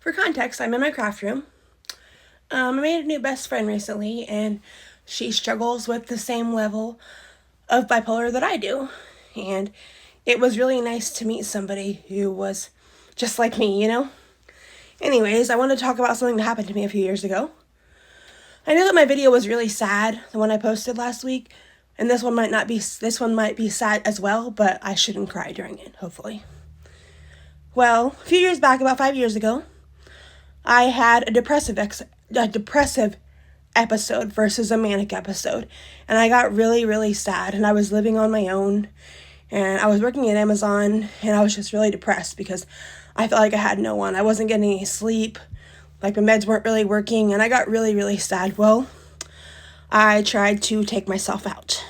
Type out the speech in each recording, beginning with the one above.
For context, I'm in my craft room. I made a new best friend recently, and she struggles with the same level of bipolar that I do. And it was really nice to meet somebody who was just like me. Anyways, I want to talk about something that happened to me a few years ago. I know that my video was really sad, the one I posted last week, and this one might be sad as well, but I shouldn't cry during it, hopefully. Well, a few years back, about 5 years ago, I had a depressive episode versus a manic episode, and I got really, really sad, and I was living on my own, and I was working at Amazon, and I was just really depressed because I felt like I had no one. I wasn't getting any sleep, like my meds weren't really working, and I got really, really sad. Well, I tried to take myself out.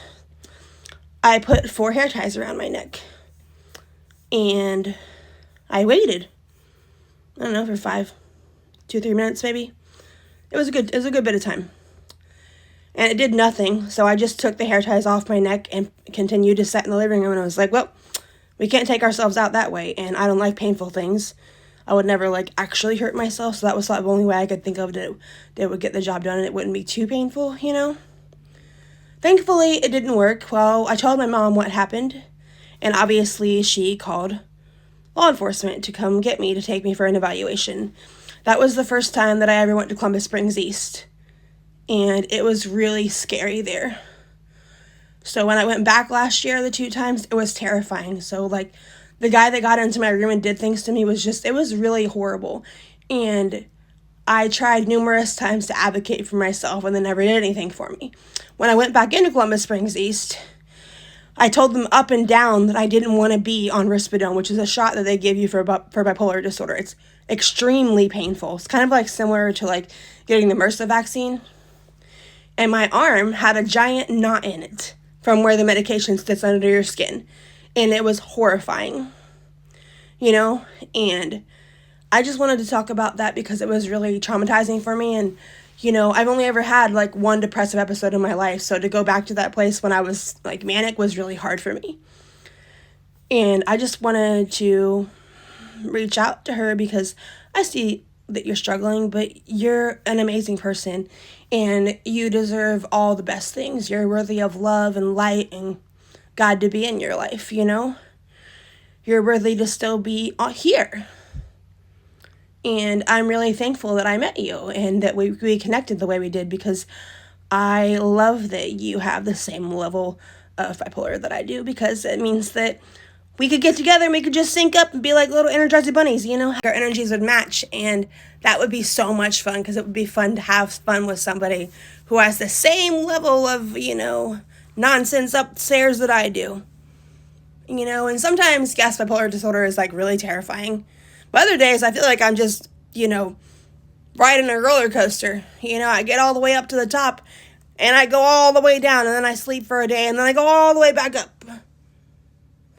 I put 4 hair ties around my neck, and I waited. I don't know, for 2-3 minutes maybe. It was a good bit of time. And it did nothing, so I just took the hair ties off my neck and continued to sit in the living room, and I was like, well, we can't take ourselves out that way, and I don't like painful things. I would never, actually hurt myself, so that was the only way I could think of that would get the job done and it wouldn't be too painful. Thankfully, it didn't work. Well, I told my mom what happened, and obviously she called law enforcement to come get me to take me for an evaluation. That was the first time that I ever went to Columbus Springs East, and it was really scary there. So when I went back last year, the 2 times, it was terrifying. So, the guy that got into my room and did things to me it was really horrible. And I tried numerous times to advocate for myself, and they never did anything for me. When I went back into Columbus Springs East, I told them up and down that I didn't want to be on Risperidone, which is a shot that they give you for bipolar disorder. It's extremely painful. It's kind of similar to getting the MRSA vaccine. And my arm had a giant knot in it from where the medication sits under your skin. And it was horrifying, and I just wanted to talk about that because it was really traumatizing for me. And, I've only ever had one depressive episode in my life. So to go back to that place when I was manic was really hard for me. And I just wanted to reach out to her because I see that you're struggling, but you're an amazing person and you deserve all the best things. You're worthy of love and light and God to be in your life, You're worthy to still be here. And I'm really thankful that I met you and that we connected the way we did because I love that you have the same level of bipolar that I do because it means that we could get together and we could just sync up and be like little Energizer bunnies, Our energies would match, and that would be so much fun because it would be fun to have fun with somebody who has the same level of, nonsense upstairs that I do. And sometimes, yes, bipolar disorder is really terrifying. But other days I feel like I'm just, riding a roller coaster. I get all the way up to the top and I go all the way down and then I sleep for a day and then I go all the way back up.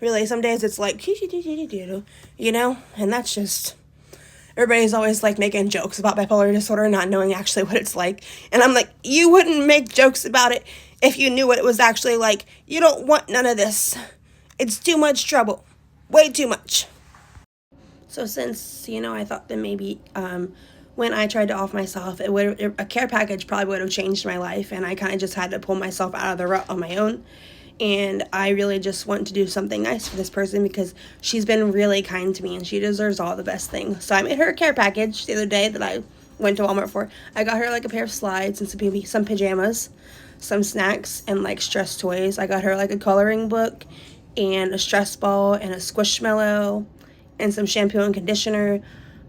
Really, some days it's and that's just, everybody's always making jokes about bipolar disorder, not knowing actually what it's like. And I'm like, you wouldn't make jokes about it if you knew what it was actually like. You don't want none of this. It's too much trouble. Way too much. So since, I thought that maybe when I tried to off myself, a care package probably would have changed my life. And I kind of just had to pull myself out of the rut on my own. And I really just want to do something nice for this person because she's been really kind to me and she deserves all the best things. So I made her a care package the other day that I went to Walmart for. I got her a pair of slides and some pajamas, some snacks, and stress toys. I got her a coloring book and a stress ball and a squishmallow and some shampoo and conditioner.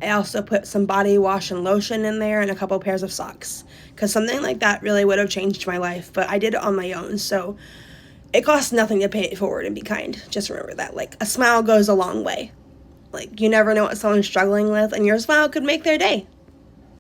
I also put some body wash and lotion in there and a couple pairs of socks because something like that really would have changed my life, but I did it on my own. So it costs nothing to pay it forward and be kind. Just remember that. A smile goes a long way. You never know what someone's struggling with, and your smile could make their day.